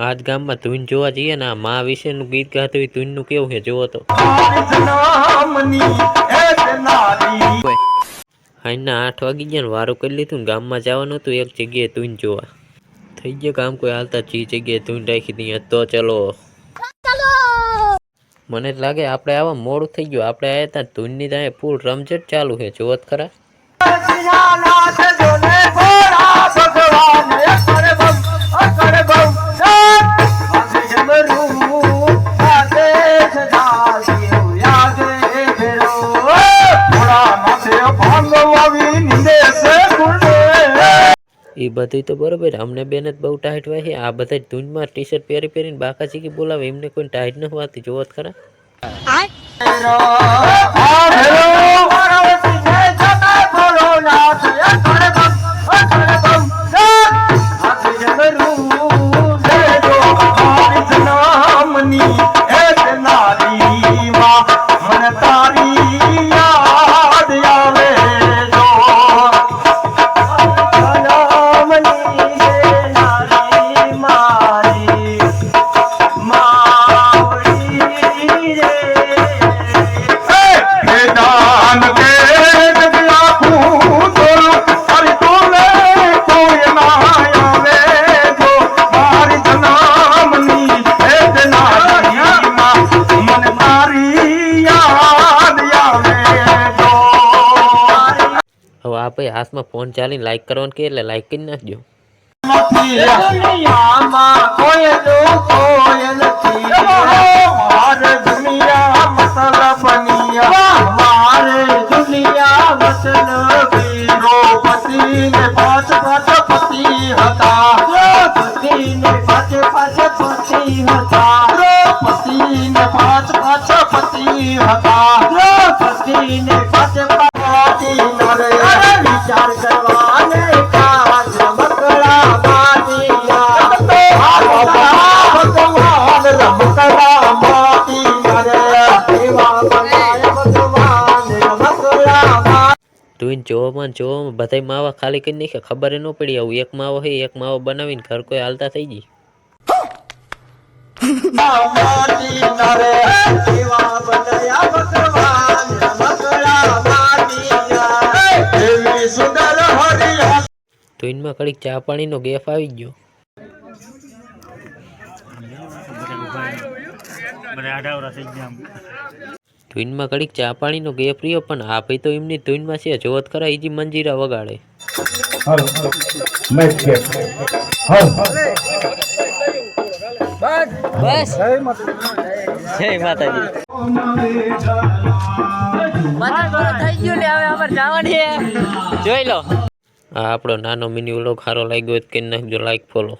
આજ ગામમાં ધૂન જોવા જઈએ ને મા વિશેનું ગીત ગાતું હોય ધૂનનું કેવું છે જોવો તો હાઈના 8 વાગી ગયા ને વારું કરી લીધું ને ગામમાં જવાનું હતું એક જગ્યાએ ધૂન જોવા થઈ ગયો કામ કોઈ હાલતા જે જગ્યાએ ધૂન રાખી દઈએ તો ચલો મને લાગે આપણે આવા મોડું થઈ ગયું આપણે આયા હતા ધૂનની ત્યાં ફૂલ રમઝટ ચાલુ છે જોત ખરા એ બધી તો બરોબર અમને બેને બહુ ટાઈટ હોય છે આ બધા ધૂનમાં ટી શર્ટ પહેરી પહેરીને બાકા ચીકી બોલાવે એમને કોઈ ટાઈટ ન હોવાતી જોત ખરા भाई हाथ में फोन चाली लाइक करो के लाइक कर नाखजो तुम जो बताई मावा खाली कर नहीं खबर न पड़ी आऊ एक माવો है एक माવો बनावीने घर कोई हालता थई जी तो इनमें कड़ीक चा पानी नो गेफ आई गयो तो इनमें कड़ीक चा पानी नो गेफ रियो पण आ भाई तो इमनी धून में छे जोत करा इजी मंजीरा वगाड़े बस जय माताजी જોઈ લો આ આપણો નાનો મિની વ્લોગ સારો લાગ્યો હોય તો કરી નાખજો લાઈક ફોલો